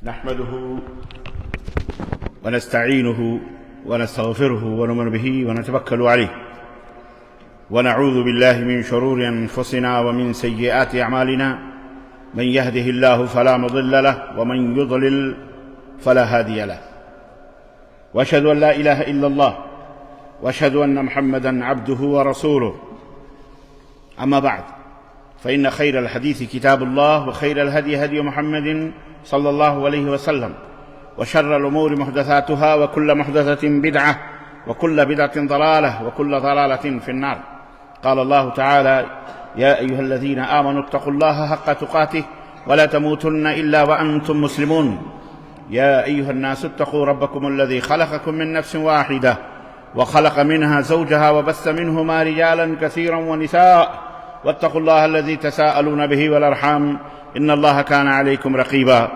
نحمده ونستعينه ونستغفره ونؤمن به ونتوكل عليه ونعوذ بالله من شرور أنفسنا ومن سيئات أعمالنا من يهده الله فلا مضل له ومن يضلل فلا هادي له وأشهد أن لا إله إلا الله وأشهد أن محمدا عبده ورسوله أما بعد فإن خير الحديث كتاب الله وخير الهدي هدي محمد صلى الله عليه وسلم وشر الأمور محدثاتها وكل محدثة بدعة وكل بدعة ضلالة وكل ضلالة في النار. قال الله تعالى: يا أيها الذين آمنوا اتقوا الله حق تقاته ولا تموتن إلا وأنتم مسلمون. يا أيها الناس اتقوا ربكم الذي خلقكم من نفس واحدة وخلق منها زوجها وبث منهما رجالا كثيرا ونساء واتقوا الله الذي تساءلون به والأرحام إن الله كان عليكم رقيبا.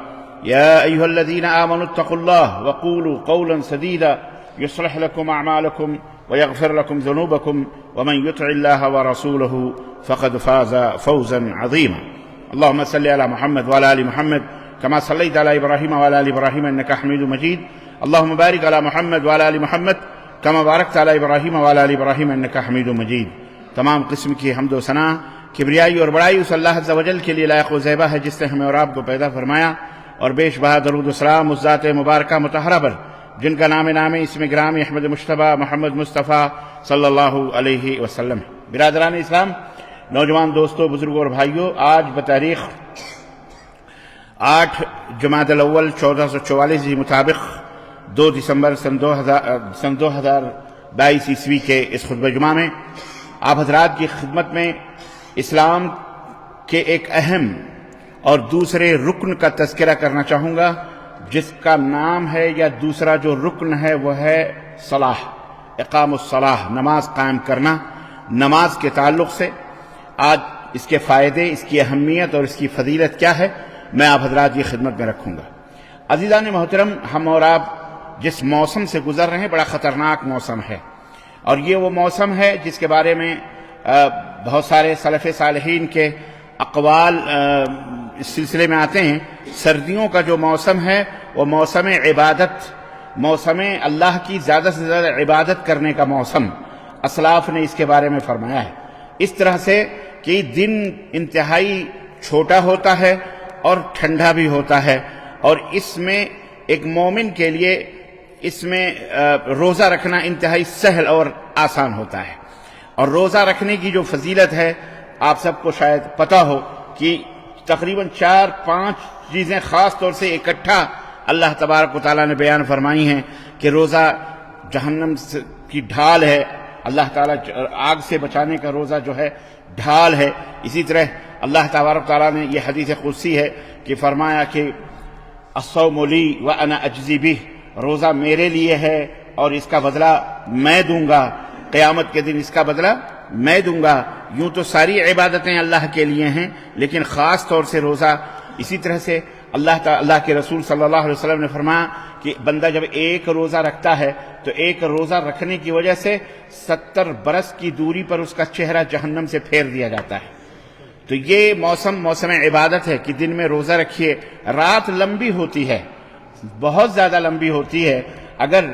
يا أيها الذين آمنوا اتقوا الله وقولوا قولا سديدا يصلح لكم أعمالكم ويغفر لكم ذنوبكم ومن يطع الله ورسوله فقد فاز فوزا عظيما. اللهم صل على محمد وعلى آل محمد كما صليت على إبراهيم وعلى آل إبراهيم إنك حميد مجيد. اللهم بارك على محمد وعلى آل محمد كما باركت على إبراهيم وعلى آل إبراهيم إنك حميد مجيد. تمام قسم کی حمد و ثنا، کبریائی اور بڑائی اس اللہ عز و جل کے لیے لائق و زیبہ ہے جس نے ہمیں اور آپ کو پیدا فرمایا، اور بیش بہا درود و سلام اس ذات مبارکہ مطہرہ پر جن کا نام اسم گرامی احمد مجتبیٰ محمد مصطفیٰ صلی اللہ علیہ وسلم. برادران اسلام، نوجوان دوستوں، بزرگوں اور بھائیوں، آج بتاریخ 8 جمادی الاول 1444 مطابق 2 دسمبر سن 2022 عیسوی کے اس خطبہ جمعہ میں آپ حضرات کی خدمت میں اسلام کے ایک اہم اور دوسرے رکن کا تذکرہ کرنا چاہوں گا، جس کا نام ہے یا دوسرا جو رکن ہے وہ ہے صلاح، اقام الصلاح، نماز قائم کرنا. نماز کے تعلق سے آج اس کے فائدے، اس کی اہمیت اور اس کی فضیلت کیا ہے، میں آپ حضرات کی خدمت میں رکھوں گا. عزیزان محترم، ہم اور آپ جس موسم سے گزر رہے ہیں بڑا خطرناک موسم ہے، اور یہ وہ موسم ہے جس کے بارے میں بہت سارے سلف صالحین کے اقوال اس سلسلے میں آتے ہیں. سردیوں کا جو موسم ہے وہ موسم عبادت، موسم اللہ کی زیادہ سے زیادہ عبادت کرنے کا موسم، اسلاف نے اس کے بارے میں فرمایا ہے. اس طرح سے کہ دن انتہائی چھوٹا ہوتا ہے اور ٹھنڈا بھی ہوتا ہے، اور اس میں ایک مومن کے لیے اس میں روزہ رکھنا انتہائی سہل اور آسان ہوتا ہے. اور روزہ رکھنے کی جو فضیلت ہے آپ سب کو شاید پتہ ہو کہ تقریباً 4-5 چیزیں خاص طور سے اکٹھا اللہ تبارک و تعالیٰ نے بیان فرمائی ہیں کہ روزہ جہنم کی ڈھال ہے، اللہ تعالیٰ آگ سے بچانے کا روزہ جو ہے ڈھال ہے. اسی طرح اللہ تبارک و تعالیٰ نے یہ حدیث قدسی ہے کہ فرمایا کہ الصوم لی وانا اجزی بہ، روزہ میرے لیے ہے اور اس کا بدلہ میں دوں گا، قیامت کے دن اس کا بدلہ میں دوں گا. یوں تو ساری عبادتیں اللہ کے لیے ہیں، لیکن خاص طور سے روزہ. اسی طرح سے اللہ کے رسول صلی اللہ علیہ وسلم نے فرمایا کہ بندہ جب ایک روزہ رکھتا ہے تو ایک روزہ رکھنے کی وجہ سے 70 برس کی دوری پر اس کا چہرہ جہنم سے پھیر دیا جاتا ہے. تو یہ موسم عبادت ہے کہ دن میں روزہ رکھیے. رات لمبی ہوتی ہے، بہت زیادہ لمبی ہوتی ہے. اگر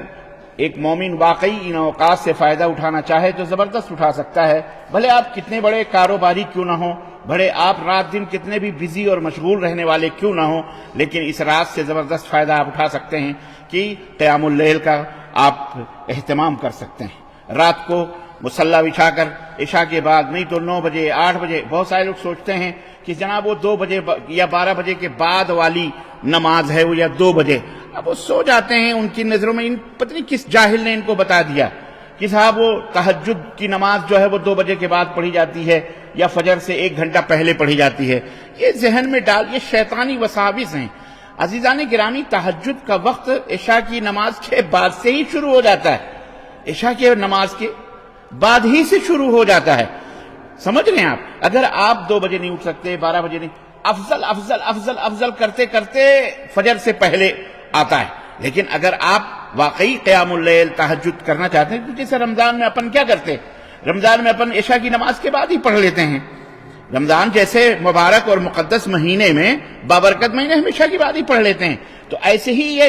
ایک مومن واقعی ان اوقات سے فائدہ اٹھانا چاہے تو زبردست اٹھا سکتا ہے، بھلے آپ کتنے بڑے کاروباری کیوں نہ ہوں، بھلے آپ رات دن کتنے بھی بزی اور مشغول رہنے والے کیوں نہ ہوں، لیکن اس رات سے زبردست فائدہ آپ اٹھا سکتے ہیں کہ قیام اللیل کا آپ اہتمام کر سکتے ہیں. رات کو مصلی بچھا کر عشاء کے بعد، نہیں تو 9 بجے 8 بجے، بہت سارے لوگ سوچتے ہیں کہ جناب وہ 2 بجے یا 12 بجے کے بعد والی نماز ہے وہ، یا 2 بجے. اب وہ سو جاتے ہیں، ان کی نظروں میں پتہ نہیں کس جاہل نے ان کو بتا دیا کہ صاحب وہ تہجد کی نماز جو ہے وہ 2 بجے کے بعد پڑھی جاتی ہے یا فجر سے 1 گھنٹہ پہلے پڑھی جاتی ہے. یہ ذہن میں ڈال، یہ شیطانی وساوس ہیں. عزیزان گرامی، تہجد کا وقت عشاء کی نماز کے بعد سے ہی شروع ہو جاتا ہے، عشاء کی نماز کے بعد ہی سے شروع ہو جاتا ہے. سمجھ رہے ہیں آپ؟ اگر آپ 2 بجے نہیں اٹھ سکتے، 12 بجے نہیں، افضل افضل افضل افضل کرتے کرتے فجر سے پہلے آتا ہے. لیکن اگر آپ واقعی قیام اللیل تہجد کرنا چاہتے ہیں، تو جیسے رمضان میں اپن کیا کرتے ہیں، رمضان میں اپن عشاء کی نماز کے بعد ہی پڑھ لیتے ہیں. رمضان جیسے مبارک اور مقدس مہینے میں بابرکت مہینے ہمیشہ کی بات ہی پڑھ لیتے ہیں، تو ایسے ہی یہ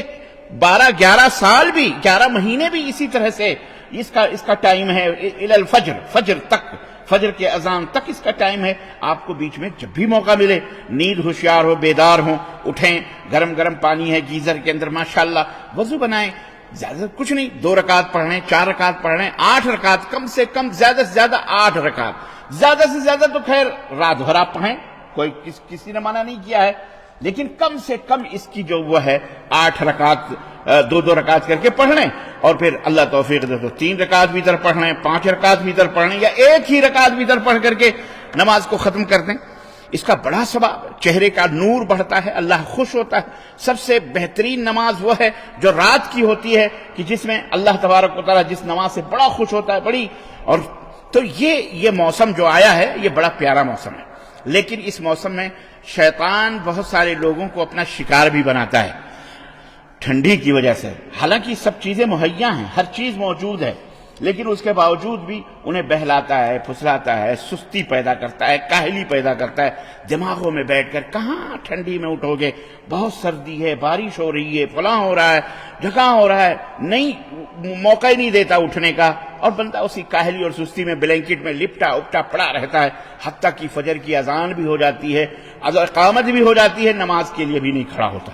12-11 سال بھی 11 مہینے بھی اسی طرح سے اس کا ٹائم ہے الی الفجر، فجر تک، فجر کے اذان تک اس کا ٹائم ہے۔ آپ کو بیچ میں جب بھی موقع ملے، نیند ہوشیار ہو، بیدار ہوں، اٹھیں، گرم گرم پانی ہے گیزر کے اندر ماشاءاللہ، وضو بنائیں، زیادہ کچھ نہیں، 2 رکعت پڑھ لیں، 4 رکعت پڑھ لیں، 8 رکعت کم سے کم، زیادہ سے زیادہ 8 رکعت، زیادہ سے زیادہ تو خیر رات بھر آپ پڑھیں، کوئی کسی نے منع نہیں کیا ہے، لیکن کم سے کم اس کی جو وہ ہے 8 رکعت 2 رکعت کر کے پڑھ لیں، اور پھر اللہ توفیق دے تو 3 رکعت بھی ادھر پڑھ لیں، 5 رکعت بھی ادھر پڑھ لیں، یا ایک ہی رکعت بھی ادھر پڑھ کر کے نماز کو ختم کر دیں۔ اس کا بڑا ثواب، چہرے کا نور بڑھتا ہے، اللہ خوش ہوتا ہے۔ سب سے بہترین نماز وہ ہے جو رات کی ہوتی ہے، کہ جس میں اللہ تبارک و تعالیٰ جس نماز سے بڑا خوش ہوتا ہے، بڑی، اور تو یہ موسم جو آیا ہے یہ بڑا پیارا موسم ہے، لیکن اس موسم میں شیطان بہت سارے لوگوں کو اپنا شکار بھی بناتا ہے ٹھنڈی کی وجہ سے۔ حالانکہ سب چیزیں مہیا ہیں، ہر چیز موجود ہے، لیکن اس کے باوجود بھی انہیں بہلاتا ہے، پھسلاتا ہے، سستی پیدا کرتا ہے، کاہلی پیدا کرتا ہے، دماغوں میں بیٹھ کر کہاں ٹھنڈی میں اٹھو گے، بہت سردی ہے، بارش ہو رہی ہے، فلاں ہو رہا ہے، جھکاں ہو رہا ہے، نہیں موقع ہی نہیں دیتا اٹھنے کا، اور بندہ اسی کاہلی اور سستی میں بلینکٹ میں لپٹا اپٹا پڑا رہتا ہے، حتیٰ کہ فجر کی اذان بھی ہو جاتی ہے، اقامت بھی ہو جاتی ہے، نماز کے لیے بھی نہیں کھڑا ہوتا۔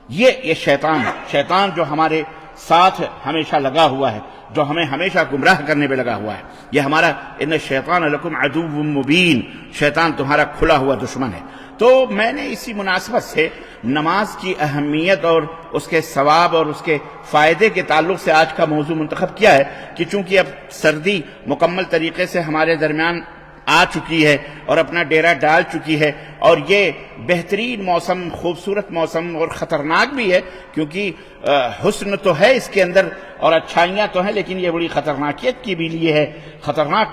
یہ شیطان جو ہمارے ساتھ ہمیشہ لگا ہوا ہے، جو ہمیں ہمیشہ گمراہ کرنے پہ لگا ہوا ہے، یہ ہمارا ان الشیطان لکم عدو مبین، شیطان تمہارا کھلا ہوا دشمن ہے۔ تو میں نے اسی مناسبت سے نماز کی اہمیت اور اس کے ثواب اور اس کے فائدے کے تعلق سے آج کا موضوع منتخب کیا ہے، کہ چونکہ اب سردی مکمل طریقے سے ہمارے درمیان آ چکی ہے اور اپنا ڈیرا ڈال چکی ہے، اور یہ بہترین موسم، خوبصورت موسم اور خطرناک بھی ہے، کیونکہ حسن تو ہے اس کے اندر اور اچھائیاں تو ہیں، لیکن یہ بڑی خطرناکیت کی بھی لیے ہے، خطرناک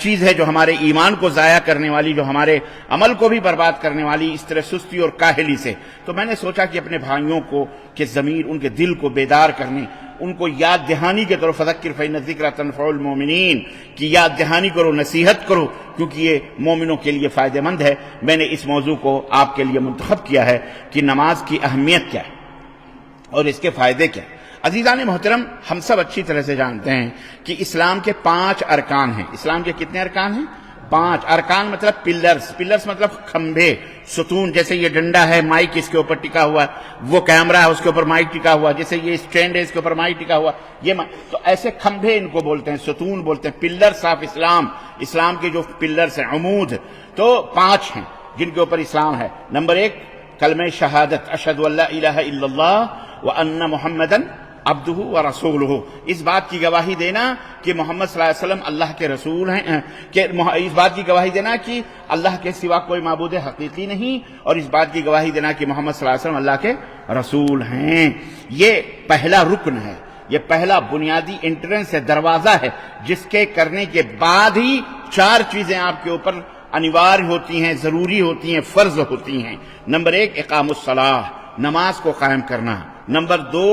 چیز ہے جو ہمارے ایمان کو ضائع کرنے والی، جو ہمارے عمل کو بھی برباد کرنے والی، اس طرح سستی اور کاہلی سے۔ تو میں نے سوچا کہ اپنے بھائیوں کو کہ ضمیر، ان کے دل کو بیدار کرنے، ان کو یاد دہانی کے طور فذکر فإن الذکری تنفع المؤمنین کی یاد دہانی کرو، نصیحت کرو، کیونکہ یہ مومنوں کے لیے فائدہ مند ہے۔ میں نے اس موضوع کو آپ کے لیے منتخب کیا ہے کہ نماز کی اہمیت کیا ہے اور اس کے فائدے کیا ہیں۔ عزیزان محترم، ہم سب اچھی طرح سے جانتے ہیں کہ اسلام کے 5 ارکان ہیں۔ اسلام کے کتنے ارکان ہیں؟ 5 ارکان، مطلب پلرز مطلب کھمبے، ستون، جیسے یہ ڈنڈا ہے، مائک اس کے اوپر ٹکا ہوا ہے، وہ کیمرہ ہے اس کے اوپر مائک ٹکا ہوا ہے، جیسے یہ اسٹینڈ ہے اس کے اوپر مائک ٹکا ہوا ہے، تو ایسے کھمبے ان کو بولتے ہیں، ستون بولتے ہیں، پلرز آف اسلام، اسلام کے جو پلرز ہیں، عمود، تو 5 ہیں جن کے اوپر اسلام ہے۔ نمبر 1 کلمہ شہادت، اشہد ان لا الہ الا اللہ وان محمدً عبدہ ورسولہ، اس بات کی گواہی دینا کہ محمد صلی اللہ علیہ وسلم اللہ کے رسول ہیں، کہ اس بات کی گواہی دینا کہ اللہ کے سوا کوئی معبود حقیقی نہیں، اور اس بات کی گواہی دینا کہ محمد صلی اللہ علیہ وسلم اللہ کے رسول ہیں۔ یہ پہلا رکن ہے، یہ پہلا بنیادی انٹرنس ہے، دروازہ ہے، جس کے کرنے کے بعد ہی 4 چیزیں آپ کے اوپر انوار ہوتی ہیں، ضروری ہوتی ہیں، فرض ہوتی ہیں۔ نمبر 1 اقام الصلاۃ، نماز کو قائم کرنا۔ نمبر 2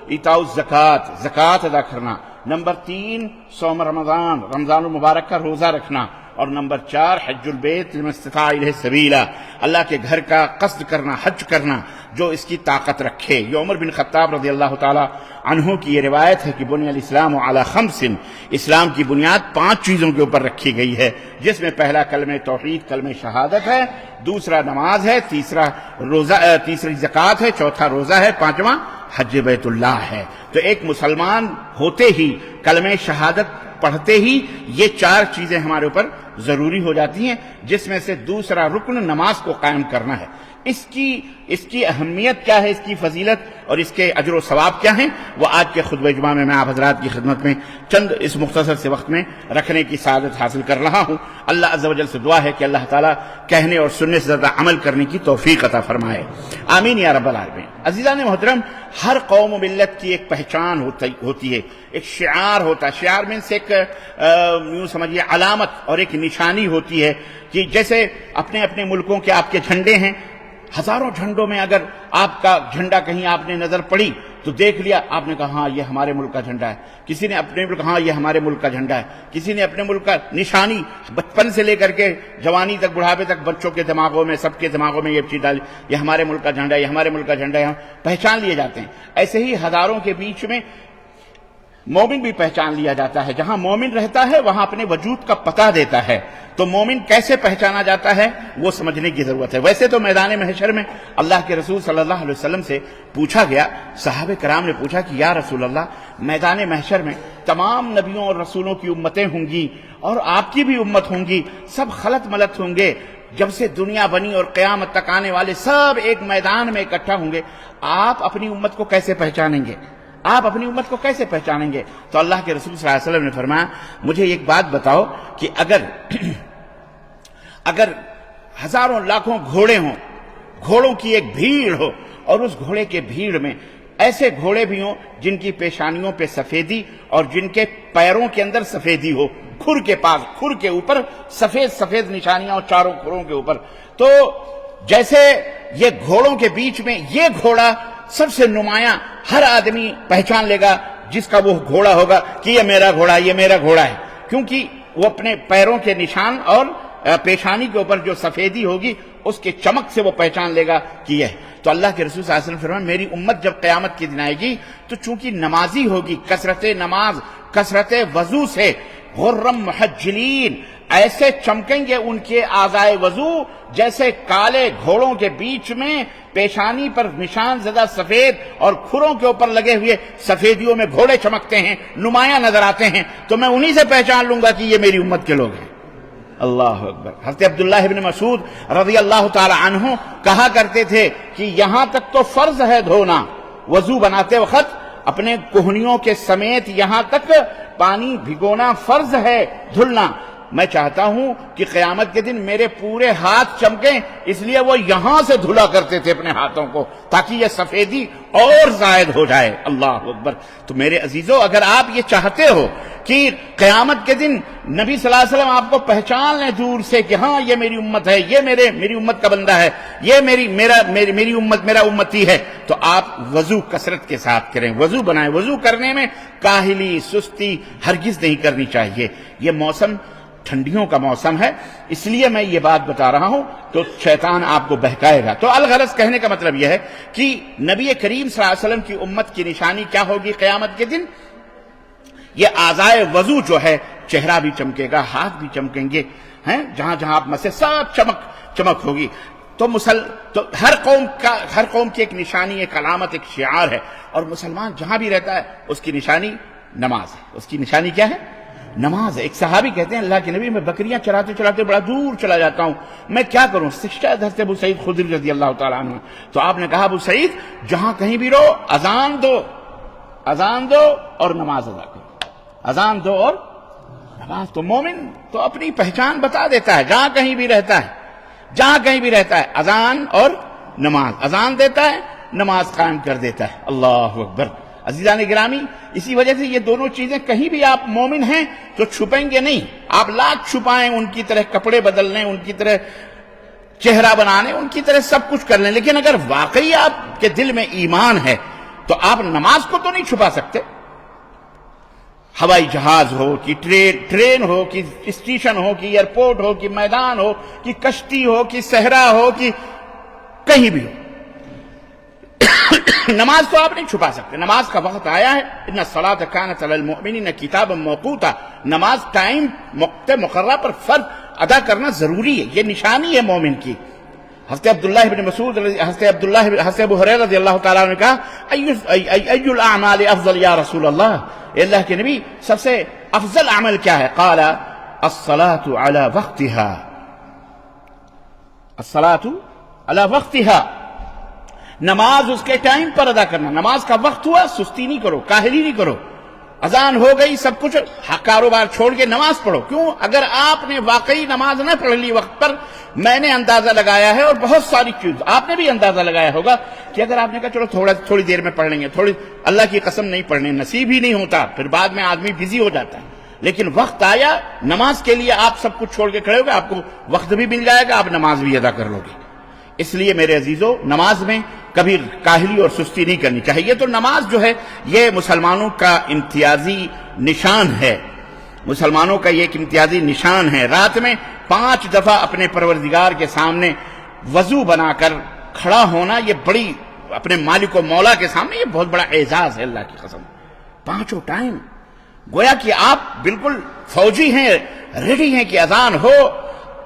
ایتاء الزکوٰۃ، زکوٰۃ ادا کرنا۔ نمبر 3 صوم رمضان المبارک کا روزہ رکھنا۔ اور نمبر 4 حج البیت لمن استطاع الیہ سبیلا، اللہ کے گھر کا قصد کرنا، حج کرنا، جو اس کی طاقت رکھے۔ یہ عمر بن خطاب رضی اللہ تعالی عنہ کی یہ روایت ہے کہ بنی الاسلام علی 5، اسلام کی بنیاد 5 چیزوں کے اوپر رکھی گئی ہے، جس میں پہلا کلمہ توحید، کلمہ شہادت ہے، دوسرا نماز ہے، تیسری زکوٰۃ ہے، چوتھا روزہ ہے، 5واں حج بیت اللہ ہے۔ تو ایک مسلمان ہوتے ہی، کلمہ شہادت پڑھتے ہی، یہ 4 چیزیں ہمارے اوپر ضروری ہو جاتی ہیں، جس میں سے دوسرا رکن نماز کو قائم کرنا ہے۔ اس کی اہمیت کیا ہے، اس کی فضیلت اور اس کے اجر و ثواب کیا ہیں، وہ آج کے خطبہ جمعہ میں آپ حضرات کی خدمت میں چند اس مختصر سے وقت میں رکھنے کی سعادت حاصل کر رہا ہوں۔ اللہ عز و جل سے دعا ہے کہ اللہ تعالیٰ کہنے اور سننے سے زیادہ عمل کرنے کی توفیق عطا فرمائے، آمین یا رب العالمین۔ عزیزان محترم، ہر قوم و ملت کی ایک پہچان ہوتی ہے، ایک شعار ہوتا ہے۔ شعار مینس ایک یوں سمجھیے علامت اور ایک نشانی ہوتی ہے، کہ جیسے اپنے اپنے ملکوں کے آپ کے جھنڈے ہیں، ہزاروں جھنڈوں میں اگر آپ کا جھنڈا کہیں آپ نے نظر پڑی تو دیکھ لیا، آپ نے کہا ہاں یہ ہمارے ملک کا جھنڈا ہے، کسی نے اپنے ملک ہاں یہ ہمارے ملک کا جھنڈا ہے، کسی نے اپنے ملک کا نشانی بچپن سے لے کر کے جوانی تک، بڑھاپے تک بچوں کے دماغوں میں، سب کے دماغوں میں یہ چیز ڈالی، یہ ہمارے ملک کا جھنڈا ہے، یہ ہمارے ملک کا جھنڈا ہے، ہم پہچان لیے جاتے ہیں۔ ایسے ہی ہزاروں کے بیچ میں مومن بھی پہچان لیا جاتا ہے، جہاں مومن رہتا ہے وہاں اپنے وجود کا پتہ دیتا ہے۔ تو مومن کیسے پہچانا جاتا ہے وہ سمجھنے کی ضرورت ہے۔ ویسے تو میدان محشر میں اللہ کے رسول صلی اللہ علیہ وسلم سے پوچھا گیا، صحابہ کرام نے پوچھا کہ یا رسول اللہ، میدان محشر میں تمام نبیوں اور رسولوں کی امتیں ہوں گی اور آپ کی بھی امت ہوں گی، سب خلط ملط ہوں گے، جب سے دنیا بنی اور قیامت تک آنے والے سب ایک میدان میں اکٹھا ہوں گے، آپ اپنی امت کو کیسے پہچانیں گے؟ آپ اپنی امت کو کیسے پہچانیں گے؟ تو اللہ کے رسول صلی اللہ علیہ وسلم نے فرمایا، مجھے ایک بات بتاؤ کہ اگر ہزاروں لاکھوں گھوڑے ہوں، گھوڑوں کی ایک بھیڑ ہو، اور اس گھوڑے کے بھیڑ میں ایسے گھوڑے بھی ہوں جن کی پیشانیوں پہ سفیدی اور جن کے پیروں کے اندر سفیدی ہو، کھر کے پاس، کھر کے اوپر سفید سفید نشانیاں اور چاروں کھروں کے اوپر، تو جیسے یہ گھوڑوں کے بیچ میں یہ گھوڑا سب سے نمایاں، ہر آدمی پہچان لے گا جس کا وہ گھوڑا ہوگا کہ یہ میرا گھوڑا ہے، یہ میرا گھوڑا ہے، کیونکہ وہ اپنے پیروں کے نشان اور پیشانی کے اوپر جو سفیدی ہوگی اس کے چمک سے وہ پہچان لے گا کہ یہ۔ تو اللہ کے رسول صلی اللہ علیہ وسلم فرمایا، میری امت جب قیامت کے دن آئے گی تو چونکہ نمازی ہوگی، کثرت نماز، کثرت وضو سے، غرم محجلین، ایسے چمکیں گے ان کے اعضائے وضو جیسے کالے گھوڑوں کے بیچ میں پیشانی پر نشان زدہ سفید اور کھروں کے اوپر لگے ہوئے سفیدیوں میں گھوڑے چمکتے ہیں، نمایاں نظر آتے ہیں، تو میں انہی سے پہچان لوں گا کہ یہ میری امت کے لوگ ہیں۔ اللہ اکبر۔ حضرت عبداللہ ابن مسعود رضی اللہ تعالی عنہ کہا کرتے تھے کہ یہاں تک تو فرض ہے دھونا، وضو بناتے وقت اپنے کوہنیوں کے سمیت یہاں تک پانی بھگونا فرض ہے، دھلنا، میں چاہتا ہوں کہ قیامت کے دن میرے پورے ہاتھ چمکیں، اس لیے وہ یہاں سے دھلا کرتے تھے اپنے ہاتھوں کو تاکہ یہ سفیدی اور زائد ہو جائے۔ اللہ اکبر۔ تو میرے عزیزو، اگر آپ یہ چاہتے ہو کہ قیامت کے دن نبی صلی اللہ علیہ وسلم آپ کو پہچان لیں دور سے کہ ہاں یہ میری امت ہے، یہ میری امت کا بندہ ہے، یہ میری امت، میرا امتی ہے، تو آپ وضو کثرت کے ساتھ کریں، وضو بنائیں۔ وضو کرنے میں کاہلی، سستی ہرگز نہیں کرنی چاہیے۔ یہ موسم ٹھنڈیوں کا موسم ہے، اس لیے میں یہ بات بتا رہا ہوں تو شیطان آپ کو بہکائے گا۔ تو الغرض کہنے کا مطلب یہ ہے کہ نبی کریم صلی اللہ علیہ وسلم کی امت کی نشانی کیا ہوگی قیامت کے دن؟ یہ اعضائے وضو جو ہے، چہرہ بھی چمکے گا، ہاتھ بھی چمکیں گے، ہیں جہاں جہاں آپ مسے سب چمک ہوگی۔ تو ہر قوم کی ایک نشانی، ایک علامت، ایک شعار ہے، اور مسلمان جہاں بھی رہتا ہے اس کی نشانی نماز ہے۔ اس کی نشانی کیا ہے؟ نماز ہے۔ ایک صحابی کہتے ہیں، اللہ کے نبی، میں بکریاں چراتے چراتے بڑا دور چلا جاتا ہوں، میں کیا کروں؟ شاید حضرت ابو سعید خدری رضی اللہ تعالیٰ عنہ، تو آپ نے کہا، ابو سعید جہاں کہیں بھی رہو، اذان دو اور نماز ادا کرو، اذان دو اور نماز۔ تو مومن تو اپنی پہچان بتا دیتا ہے، جہاں کہیں بھی رہتا ہے اذان اور نماز، اذان دیتا ہے، نماز قائم کر دیتا ہے۔ اللہ اکبر۔ عزیزان گرامی، اسی وجہ سے یہ دونوں چیزیں، کہیں بھی آپ مومن ہیں تو چھپیں گے نہیں، آپ لاکھ چھپائیں، ان کی طرح کپڑے بدل لیں، ان کی طرح چہرہ بنانے، ان کی طرح سب کچھ کر لیں، لیکن اگر واقعی آپ کے دل میں ایمان ہے تو آپ نماز کو تو نہیں چھپا سکتے۔ ہوائی جہاز ہو کہ ٹرین ہو کہ اسٹیشن ہو کہ ایئرپورٹ ہو کہ میدان ہو کہ کشتی ہو کہ صحرا ہو کہ کہیں بھی ہو، نماز تو آپ نہیں چھپا سکتے۔ نماز کا وقت آیا ہے، ان الصلاۃ کانت علی المؤمنین کتابا موقوتا، نماز ٹائم وقت مقررہ پر فرض ادا کرنا ضروری ہے، یہ نشانی ہے مومن کی۔ حضرت عبداللہ ابن مسعود، حضرت ابو ہریرہ رضی اللہ تعالیٰ عنہ نے کہا، ای الاعمال افضل یا رسول اللہ، اے اللہ کے نبی سب سے افضل عمل کیا ہے؟ قال الصلاۃ علی وقتها، الصلاۃ علی وقتها، نماز اس کے ٹائم پر ادا کرنا۔ نماز کا وقت ہوا، سستی نہیں کرو، کاہلی نہیں کرو، اذان ہو گئی، سب کچھ کاروبار چھوڑ کے نماز پڑھو۔ کیوں؟ اگر آپ نے واقعی نماز نہ پڑھ لی وقت پر، میں نے اندازہ لگایا ہے، اور بہت ساری چیز آپ نے بھی اندازہ لگایا ہوگا کہ اگر آپ نے کہا چلو تھوڑی دیر میں پڑھ لیں گے، اللہ کی قسم نہیں پڑھنے، نصیب ہی نہیں ہوتا، پھر بعد میں آدمی بزی ہو جاتا ہے۔ لیکن وقت آیا نماز کے لیے، آپ سب کچھ چھوڑ کے کھڑے ہو گے، آپ کو وقت بھی مل جائے گا، آپ نماز بھی ادا کر لو گے۔ اس لیے میرے عزیزو نماز میں کبھی کاہلی اور سستی نہیں کرنی چاہیے. تو نماز جو ہے یہ مسلمانوں کا امتیازی نشان ہے، مسلمانوں کا یہ ایک امتیازی نشان ہے. رات میں 5 دفعہ اپنے پروردگار کے سامنے وضو بنا کر کھڑا ہونا، یہ بڑی اپنے مالک و مولا کے سامنے یہ بہت بڑا اعزاز ہے. اللہ کی قسم 5 ٹائم گویا کہ آپ بالکل فوجی ہیں، ریڈی ہیں کہ اذان ہو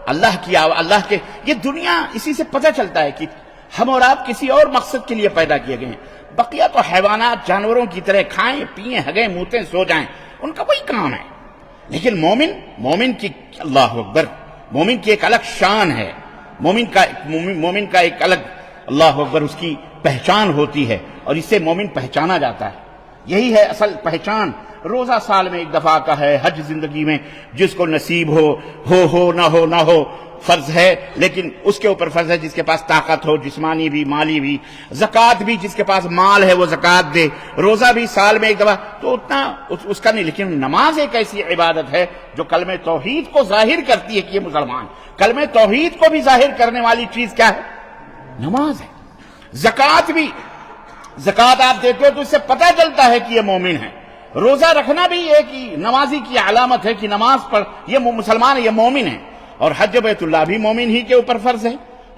اللہ کے. یہ دنیا اسی سے پتہ چلتا ہے کہ ہم اور آپ کسی اور مقصد کے لیے پیدا کیے گئے ہیں. بقیہ تو حیوانات جانوروں کی طرح کھائیں پیئیں ہگیں موتیں سو جائیں، ان کا وہی کام ہے. لیکن مومن کی اللہ اکبر، مومن کی ایک الگ شان ہے، مومن کا ایک الگ اللہ اکبر اس کی پہچان ہوتی ہے، اور اس سے مومن پہچانا جاتا ہے. یہی ہے اصل پہچان. روزہ سال میں ایک دفعہ کا ہے، حج زندگی میں جس کو نصیب ہو نہ ہو فرض ہے، لیکن اس کے اوپر فرض ہے جس کے پاس طاقت ہو، جسمانی بھی مالی بھی. زکوٰۃ بھی جس کے پاس مال ہے وہ زکوٰۃ دے. روزہ بھی سال میں ایک دفعہ، تو اتنا اس کا نہیں. لیکن نماز ایک ایسی عبادت ہے جو کلمہ توحید کو ظاہر کرتی ہے کہ یہ مسلمان. کلمہ توحید کو بھی ظاہر کرنے والی چیز کیا ہے؟ نماز ہے. زکوٰۃ آپ دیتے ہو تو اس سے پتہ چلتا ہے کہ یہ مومن ہے. روزہ رکھنا بھی ایک نمازی کی علامت ہے کہ نماز پڑھ یہ مسلمان ہے، یہ مومن ہے. اور حج بیت اللہ بھی مومن ہی کے اوپر فرض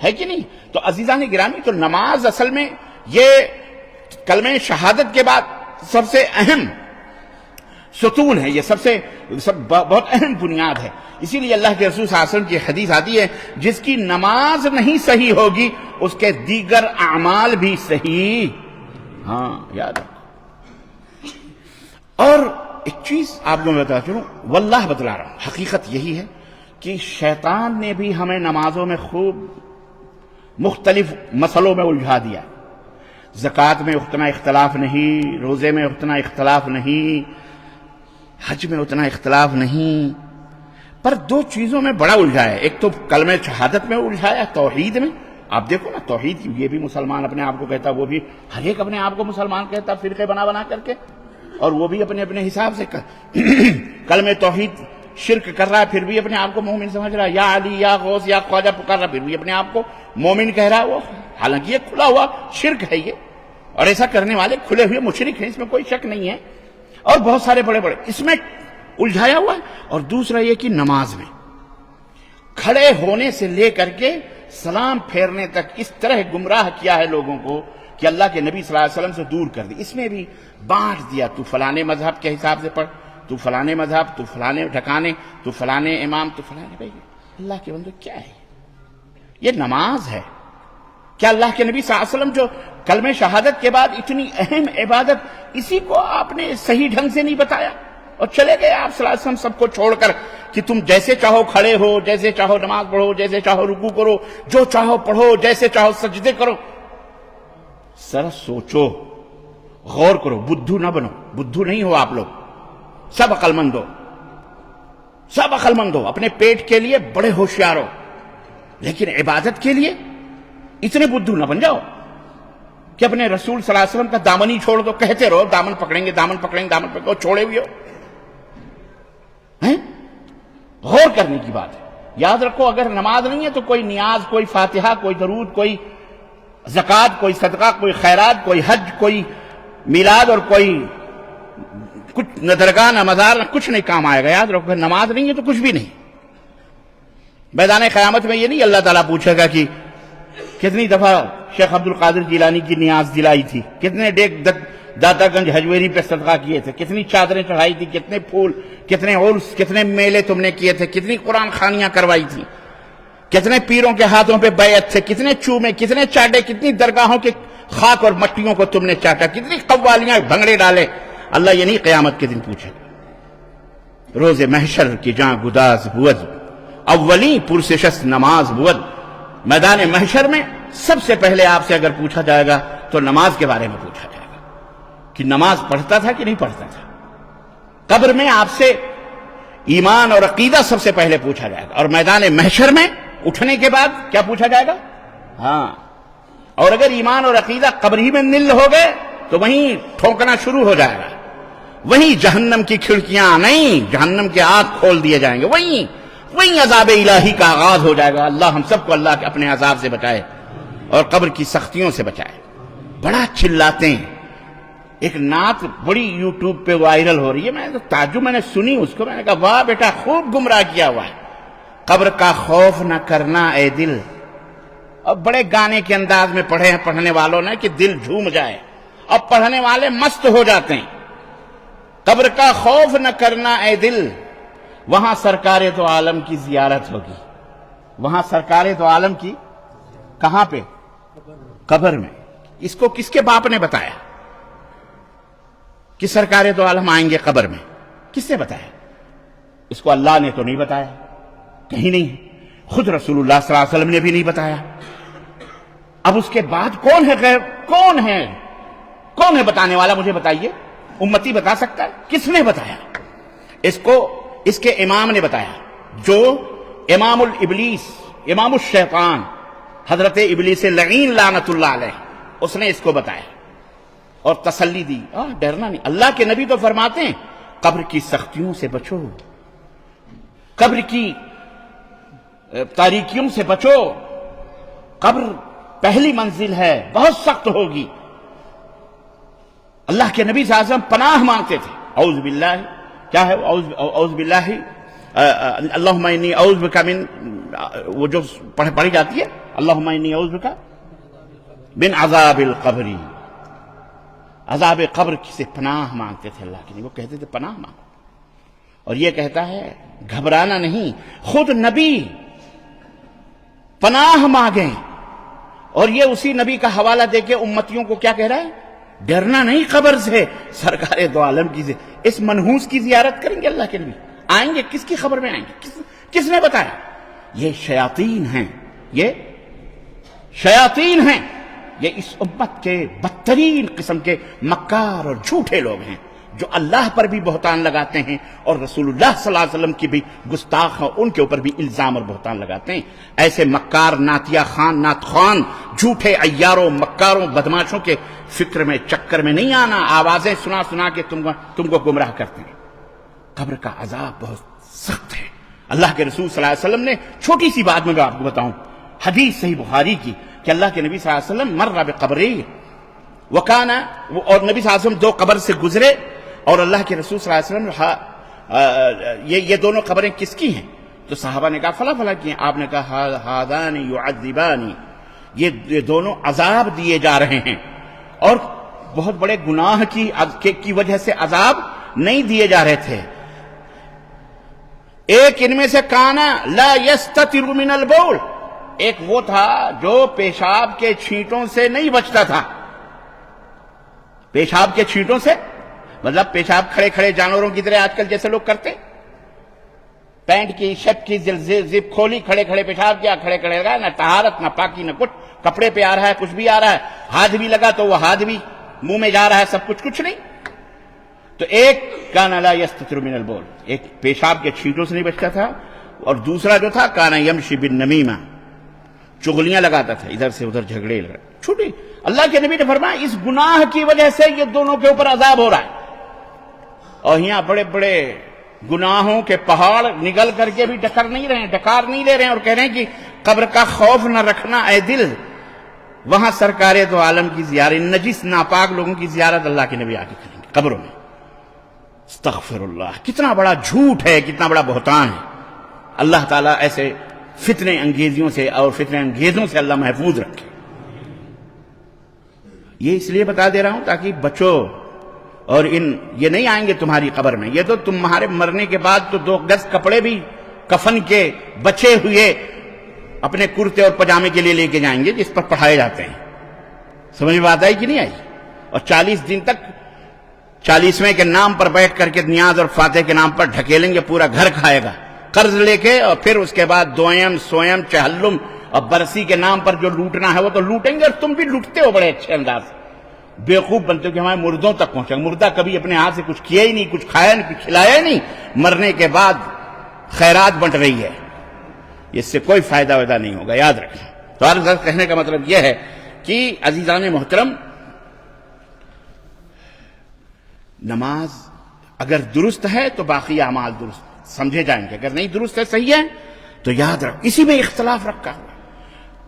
ہے کہ نہیں؟ تو عزیزان گرامی، تو نماز اصل میں یہ کلمہ شہادت کے بعد سب سے اہم ستون ہے، یہ بہت اہم بنیاد ہے. اسی لیے اللہ کے رسول صلی اللہ علیہ وسلم کی حدیث آتی ہے، جس کی نماز نہیں صحیح ہوگی اس کے دیگر اعمال بھی صحیح. ہاں یاد رکھو. اور ایک چیز آپ کو میں بتا چلوں، واللہ بتلا رہا ہوں، حقیقت یہی ہے کہ شیطان نے بھی ہمیں نمازوں میں خوب مختلف مسئلوں میں الجھا دیا. زکوٰۃ میں اتنا اختلاف نہیں، روزے میں اتنا اختلاف نہیں، حج میں اتنا اختلاف نہیں، پر 2 چیزوں میں بڑا الجھایا. ایک تو کلمہ شہادت میں الجھایا، توحید میں. آپ دیکھو نا، توحید یہ بھی مسلمان اپنے آپ کو کہتا، وہ بھی ہر ایک اپنے آپ کو مسلمان کہتا، فرقے بنا کر کے، اور وہ بھی اپنے حساب سے کلمہ توحید شرک کر رہا ہے، پھر بھی اپنے آپ کو مومن سمجھ رہا ہے. یا علی یا غوث یا خواجہ پکار رہا، پھر بھی اپنے آپ کو مومن کہہ رہا ہے وہ. حالانکہ یہ کھلا ہوا شرک ہے یہ، اور ایسا کرنے والے کھلے ہوئے مشرک ہیں، اس میں کوئی شک نہیں ہے. اور بہت سارے بڑے اس میں الجھایا ہوا ہے. اور دوسرا یہ کہ نماز میں کھڑے ہونے سے لے کر کے سلام پھیرنے تک اس طرح گمراہ کیا ہے لوگوں کو کہ اللہ کے نبی صلی اللہ علیہ وسلم سے دور کر دی. اس میں بھی بانٹ دیا، تو فلانے مذہب کے حساب سے پڑھ، تو فلانے مذہب، تو فلانے ٹھکانے، تو فلانے امام، تو فلانے. بھائی اللہ کے بندو کیا ہے یہ؟ نماز ہے. کیا اللہ کے نبی صلی اللہ علیہ وسلم جو کلمہ شہادت کے بعد اتنی اہم عبادت، اسی کو آپ نے صحیح ڈھنگ سے نہیں بتایا اور چلے گئے آپ صلی اللہ علیہ وسلم سب کو چھوڑ کر کہ تم جیسے چاہو کھڑے ہو، جیسے چاہو نماز پڑھو، جیسے چاہو رکوع کرو، جو چاہو پڑھو، جیسے چاہو سجدے کرو. ذرا سوچو، غور کرو. بدھو نہ بنو، بدھو نہیں ہو آپ لوگ، سب عقل مند ہو، اپنے پیٹ کے لیے بڑے ہوشیار ہو، لیکن عبادت کے لیے اتنے بدھو نہ بن جاؤ کہ اپنے رسول صلی اللہ علیہ وسلم کا دامن ہی چھوڑ دو. کہتے رہو دامن پکڑیں گے، دامن پکڑیں گے، دامن پکڑیں گے، چھوڑے ہوئے ہو. غور کرنے کی بات ہے. یاد رکھو، اگر نماز نہیں ہے تو کوئی نیاز، کوئی فاتحہ، کوئی درود، کوئی زکوٰۃ، کوئی صدقہ، کوئی خیرات، کوئی حج، کوئی میلاد، اور کوئی کچھ نہ درگاہ نہ مزار، نہ کچھ نہیں کام آئے گا. یاد رکھو، اگر نماز نہیں ہے تو کچھ بھی نہیں. میدان قیامت میں یہ نہیں اللہ تعالیٰ پوچھے گا کہ کتنی دفعہ شیخ عبد القادر جیلانی کی نیاز دلائی تھی، کتنے ڈیک داتا گنج ہجویری پہ صدقہ کیے تھے، کتنی چادریں چڑھائی تھی، کتنے پھول، کتنے عرس، کتنے میلے تم نے کیے تھے، کتنی قرآن خوانیاں کروائی تھیں، کتنے پیروں کے ہاتھوں پہ بیعت تھے، کتنے چومے، کتنے چاٹے، کتنی درگاہوں کے خاک اور مٹیوں کو تم نے چاٹا، کتنی قوالیاں بھنگڑے ڈالے. اللہ یہ نہیں قیامت کے دن پوچھے گا. روز محشر کی جاں گداز بود، اولین پرسشست نماز بود. میدان محشر میں سب سے پہلے آپ سے اگر پوچھا جائے گا تو نماز کے بارے میں پوچھا جائے گا کہ نماز پڑھتا تھا کہ نہیں پڑھتا تھا. قبر میں آپ سے ایمان اور عقیدہ سب سے پہلے پوچھا جائے گا، اور میدان محشر میں اٹھنے کے بعد کیا پوچھا جائے گا؟ ہاں. اور اگر ایمان اور عقیدہ قبر ہی میں نل ہو گئے تو وہیں ٹھونکنا شروع ہو جائے گا. وہیں جہنم کی کھڑکیاں نہیں، جہنم کے آنکھ کھول دیے جائیں گے، وہیں عذاب الہی کا آغاز ہو جائے گا. اللہ ہم سب کو اللہ کے اپنے عذاب سے بچائے. اور قبر کی سختیوں سے بچائے۔ بڑا چلاتے ہیں، ایک نعت بڑی یوٹیوب پہ وائرل ہو رہی ہے، میں تو تعجب، میں نے سنی اس کو، میں نے کہا واہ بیٹا خوب گمراہ کیا ہوا ہے۔ قبر کا خوف نہ کرنا اے دل، اب بڑے گانے کے انداز میں پڑھے ہیں پڑھنے والوں نے کہ دل جھوم جائے، اب پڑھنے والے مست ہو جاتے ہیں۔ قبر کا خوف نہ کرنا اے دل، وہاں سرکار دو عالم کی زیارت ہوگی۔ وہاں سرکار دو عالم کی کہاں پہ؟ قبر میں۔ اس کو کس کے باپ نے بتایا کہ سرکار دو عالم آئیں گے قبر میں؟ کس نے بتایا؟ اس کو اللہ نے تو نہیں بتایا، کہیں نہیں، خود رسول اللہ صلی اللہ علیہ وسلم نے بھی نہیں بتایا۔ اب اس کے بعد کون ہے غیر؟ کون ہے بتانے والا؟ مجھے بتائیے، امتی بتا سکتا ہے؟ کس نے بتایا اس کو؟ اس کے امام نے بتایا، جو امام الابلیس، امام الشیطان، حضرت ابلیس لعین لعنت اللہ علیہ، اس نے اس کو بتایا اور تسلی دی، ڈرنا نہیں۔ اللہ کے نبی تو فرماتے ہیں قبر کی سختیوں سے بچو، قبر کی تاریکیوں سے بچو، قبر پہلی منزل ہے، بہت سخت ہوگی۔ اللہ کے نبی صلی اللہ علیہ وسلم پناہ مانگتے تھے، اعوذ باللہ، کیا ہے اعوذ باللہ، اللہم انی اعوذ بک من، وہ جو پڑھی جاتی ہے، اللہم انی اعوذ بک من عذاب القبر، عذاب قبر سے پناہ مانگتے تھے اللہ کے نبی، وہ کہتے تھے پناہ مانگو۔ اور یہ کہتا ہے گھبرانا نہیں، خود نبی پناہ مانگیں، اور یہ اسی نبی کا حوالہ دے کے امتیوں کو کیا کہہ رہا ہے؟ ڈرنا نہیں قبر سے، سرکار دو عالم کی اس منحوس کی زیارت کریں گے اللہ کے نبی، آئیں گے، کس کی خبر میں آئیں گے؟ کس نے بتایا؟ یہ شیاطین ہیں، یہ شیاطین ہیں، یہ اس امت کے بدترین قسم کے مکار اور جھوٹے لوگ ہیں، جو اللہ پر بھی بہتان لگاتے ہیں اور رسول اللہ صلی اللہ علیہ وسلم کی بھی گستاخ ہیں، ان کے اوپر بھی الزام اور بہتان لگاتے ہیں۔ ایسے مکار نعتیہ خان، نعت خوان، جھوٹے عیاروں، مکاروں، بدماشوں کے فکر میں، چکر میں نہیں آنا، آوازیں سنا سنا کے تم کو گمراہ کرتے ہیں۔ قبر کا عذاب بہت سخت ہے۔ اللہ کے رسول صلی اللہ علیہ وسلم نے، چھوٹی سی بات میں آپ کو بتاؤں، حدیث صحیح بخاری کی، کہ اللہ کے نبی صلی اللہ علیہ وسلم مر بقبری وکانا، اور نبی صلی اللہ علیہ وسلم دو قبر سے گزرے، اور اللہ کے رسول صلی اللہ علیہ وسلم یہ دونوں قبریں کس کی ہیں؟ تو صحابہ نے کہا فلاں فلاں کی ہیں۔ آپ نے کہا ہادان یعذبان، یہ دونوں عذاب دیے جا رہے ہیں، اور بہت بڑے گناہ کی وجہ سے عذاب نہیں دیے جا رہے تھے۔ ایک ان میں سے کانا لا یستتر من البول، ایک وہ تھا جو پیشاب کے چھینٹوں سے نہیں بچتا تھا۔ پیشاب کے چھینٹوں سے مطلب پیشاب کھڑے کھڑے جانوروں کی طرح آج کل جیسے لوگ کرتے، پینٹ کی شپ کی زپ کھولی، کھڑے کھڑے پیشاب کیا، کھڑے کھڑے لگا، نہ طہارت نہ پاکی نہ کچھ، کپڑے پہ آ رہا ہے کچھ بھی آ رہا ہے، ہاتھ بھی لگا تو وہ ہاتھ بھی منہ میں جا رہا ہے، سب کچھ نہیں۔ تو ایک کانا لا یستتر من البول، ایک پیشاب کے چھینٹوں سے نہیں بچتا تھا، اور دوسرا جو تھا کانا یمشی بالنمیمہ، چغلیاں لگاتا تھا، ادھر سے ادھر جھگڑے لگا چھوٹی۔ اللہ کے نبی نے فرمایا اس گناہ کی وجہ سے یہ دونوں کے اوپر عذاب ہو رہا ہے، اور یہاں بڑے بڑے گناہوں کے پہاڑ نگل کر کے بھی ڈکر نہیں رہے ہیں، ڈکار نہیں لے رہے ہیں، اور کہہ رہے ہیں کہ قبر کا خوف نہ رکھنا اے دل، وہاں سرکار دو عالم کی زیارت، نجس ناپاک لوگوں کی زیارت اللہ کے نبی آ کے کریں گے قبروں میں۔ استغفر اللہ، کتنا بڑا جھوٹ ہے، کتنا بڑا بہتان ہے۔ اللہ تعالیٰ ایسے فتنے انگیزیوں سے اور فتنے انگیزوں سے اللہ محفوظ رکھے۔ یہ اس لیے بتا دے رہا ہوں تاکہ بچو، اور یہ نہیں آئیں گے تمہاری قبر میں، یہ تو تمہارے مرنے کے بعد تو 2 گز کپڑے بھی کفن کے بچے ہوئے اپنے کرتے اور پجامے کے لیے لے کے جائیں گے، جس پر پڑھائے جاتے ہیں۔ سمجھ میں بات آئی کہ نہیں آئی؟ اور 40 دن تک 40ویں کے نام پر بیٹھ کر کے نیاز اور فاتح کے نام پر ڈھکیلیں گے، پورا گھر کھائے گا قرض لے کے، اور پھر اس کے بعد دویم سویم چہلم اور برسی کے نام پر جو لوٹنا ہے وہ تو لوٹیں گے، اور تم بھی لوٹتے ہو بڑے اچھے انداز سے، بیوقوف بنتے ہو کہ ہمارے مردوں تک پہنچے۔ مردہ کبھی اپنے ہاتھ سے کچھ کیا ہی نہیں، کچھ کھایا نہیں، کچھ کھلایا ہی نہیں، مرنے کے بعد خیرات بنٹ رہی ہے، اس سے کوئی فائدہ ویدہ نہیں ہوگا، یاد رکھیں۔ تو ہر غرض کہنے کا مطلب یہ ہے کہ عزیزان محترم، نماز اگر درست ہے تو باقی اعمال درست سمجھے جائیں گے، اگر نہیں درست ہے، صحیح ہے، تو یاد رکھ، اسی میں اختلاف رکھا ہوا۔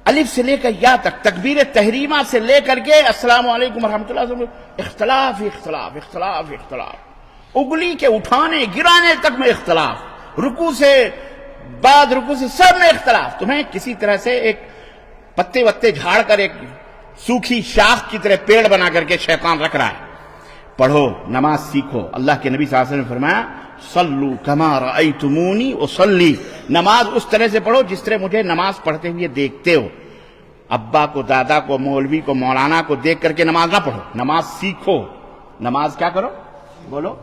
الف سے لے کر یا تک، تکبیر تحریمہ سے لے کر کے السلام علیکم ورحمۃ اللہ، اختلاف اختلاف اختلاف اختلاف، اگلی کے اٹھانے گرانے تک میں اختلاف، رکوع سے بعد رکوع سے سب میں اختلاف۔ تمہیں کسی طرح سے ایک پتے وتے جھاڑ کر ایک سوکھی شاخ کی طرح پیڑ بنا کر کے شیطان رکھ رہا ہے۔ پڑھو، نماز سیکھو۔ اللہ کے نبی صلی اللہ علیہ وسلم نے فرمایا صلو کما رأیتمونی اصلی، نماز اس طرح سے پڑھو جس طرح مجھے نماز پڑھتے ہوئے دیکھتے ہو۔ ابا کو، دادا کو، مولوی کو، مولانا کو دیکھ کر کے نماز نہ پڑھو، نماز سیکھو۔ نماز کیا کرو؟ بولو،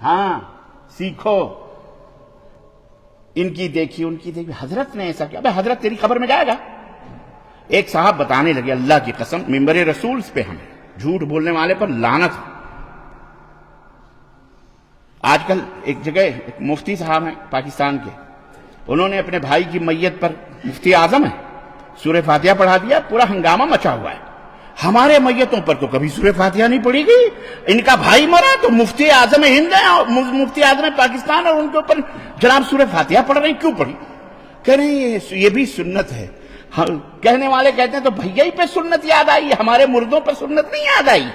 ہاں سیکھو۔ ان کی دیکھی ان کی دیکھی، حضرت نے ایسا کیا، بھائی حضرت تیری قبر میں جائے گا؟ ایک صاحب بتانے لگے، اللہ کی قسم ممبر رسول پہ ہم جھوٹ بولنے والے پر لعنت۔ آج کل ایک جگہ ایک مفتی صاحب ہیں پاکستان کے، انہوں نے اپنے بھائی کی میت پر، مفتی اعظم ہے، سورہ فاتحہ پڑھا دیا، پورا ہنگامہ مچا ہوا ہے۔ ہمارے میتوں پر تو کبھی سورہ فاتحہ نہیں پڑھی گئی، ان کا بھائی مرا تو مفتی اعظم ہند ہے اور مفتی اعظم پاکستان، اور ان کے اوپر جناب سورہ فاتحہ پڑھ رہے ہیں، کیوں پڑھی؟ کہہ رہے ہیں یہ بھی سنت ہے۔ کہنے والے کہتے ہیں تو بھیا ہی پہ سنت یاد آئی، ہمارے مردوں پر سنت نہیں یاد آئی۔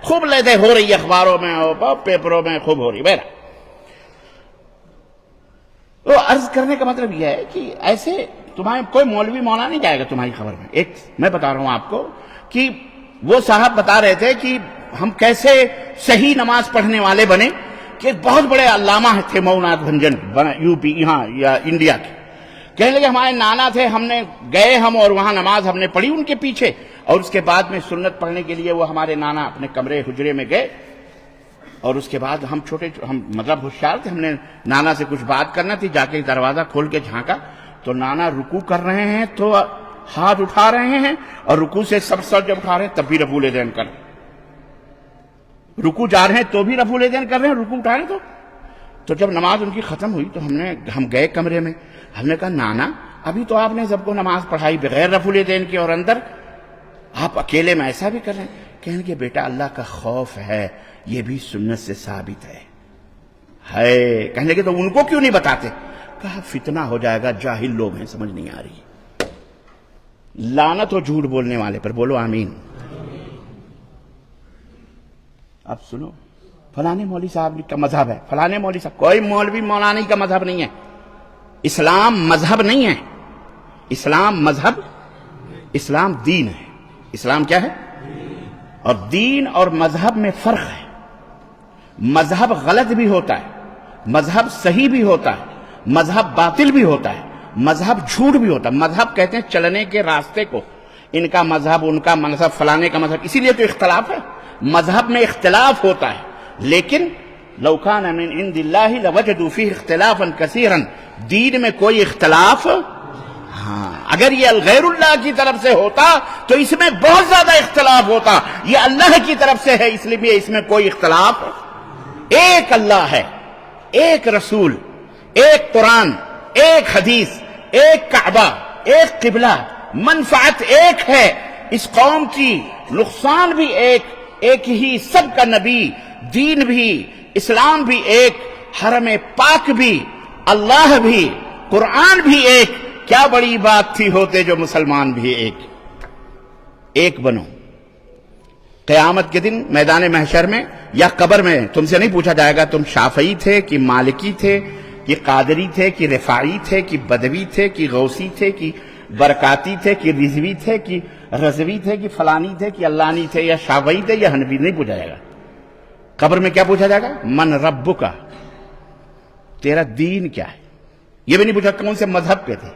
خوب لہدے ہو رہی ہے اخباروں میں اور پیپروں میں، خوب ہو رہی ہے۔ تو عرض کرنے کا مطلب یہ ہے کہ ایسے تمہارے کوئی مولوی مولانا نہیں جائے گا تمہاری خبر میں۔ ایک میں بتا رہا ہوں آپ کو کہ وہ صاحب بتا رہے تھے کہ ہم کیسے صحیح نماز پڑھنے والے بنے، کہ بہت بڑے علامہ تھے مئوناتھ بھنجن یو پی یہاں یا انڈیا کے، کہنے لگے ہمارے نانا تھے، ہم نے گئے ہم اور وہاں نماز ہم نے پڑھی ان کے پیچھے، اور اس کے بعد میں سنت پڑھنے کے لیے وہ ہمارے نانا اپنے کمرے حجرے میں گئے، اور اس کے بعد ہم ہم مطلب ہوشیار تھے، ہم نے نانا سے کچھ بات کرنا تھی، جا کے دروازہ کھول کے جھانکا تو نانا رکوع کر رہے ہیں تو ہاتھ اٹھا رہے ہیں، اور رکوع سے سر جب اٹھا رہے ہیں تب بھی رفع الیدین کر رہے ہیں، رکوع جا رہے ہیں تو بھی رفع الیدین کر رہے ہیں، رکوع اٹھا رہے ہیں تو جب نماز ان کی ختم ہوئی تو ہم گئے کمرے میں، ہم نے کہا نانا ابھی تو آپ نے سب کو نماز پڑھائی بغیر رفع الیدین کے، اور اندر آپ اکیلے میں ایسا بھی کر رہے ہیں؟ کہنے کہ بیٹا اللہ کا خوف ہے، یہ بھی سنت سے ثابت ہے۔ کہنے لگے تو ان کو کیوں نہیں بتاتے؟ کہا فتنہ ہو جائے گا، جاہل لوگ ہیں، سمجھ نہیں آ رہی۔ لعنت ہو جھوٹ بولنے والے پر، بولو آمین۔ اب سنو، فلانے مولوی صاحب کا مذہب ہے، فلانے مولوی صاحب، کوئی مولوی مولانا کا مذہب نہیں ہے۔ اسلام مذہب نہیں ہے، اسلام مذہب، اسلام دین ہے۔ اسلام کیا ہے؟ اور دین اور مذہب میں فرق ہے۔ مذہب غلط بھی ہوتا ہے، مذہب صحیح بھی ہوتا ہے، مذہب باطل بھی ہوتا ہے، مذہب جھوٹ بھی ہوتا ہے۔ مذہب کہتے ہیں چلنے کے راستے کو، ان کا مذہب، ان کا مذہب، فلانے کا مذہب، اسی لیے تو اختلاف ہے۔ مذہب میں اختلاف ہوتا ہے، لیکن لو کان من عند اللہ لوجدوا فیہ اختلافا کثیرا، دین میں کوئی اختلاف، ہاں اگر یہ غیر اللہ کی طرف سے ہوتا تو اس میں بہت زیادہ اختلاف ہوتا، یہ اللہ کی طرف سے ہے اس لیے اس میں کوئی اختلاف۔ ایک اللہ ہے، ایک رسول، ایک قرآن، ایک حدیث، ایک کعبہ، ایک قبلہ، منفعت ایک ہے اس قوم کی، نقصان بھی ایک ہی، سب کا نبی، دین بھی، اسلام بھی ایک، حرم پاک بھی، اللہ بھی، قرآن بھی ایک۔ کیا بڑی بات تھی ہوتے جو مسلمان بھی ایک بنو۔ قیامت کے دن میدان محشر میں یا قبر میں تم سے نہیں پوچھا جائے گا تم شافعی تھے کہ مالکی تھے کہ قادری تھے کہ رفاعی تھے کہ بدوی تھے کہ غوثی تھے کہ برکاتی تھے کہ رضوی تھے کہ رضوی تھے کہ فلانی تھے کہ اللانی تھے یا شافعی تھے یا حنفی، نہیں پوچھا جائے گا۔ قبر میں کیا پوچھا جائے گا؟ من ربک، تیرا دین کیا ہے؟ یہ بھی نہیں پوچھا کون سے مذہب کے تھے۔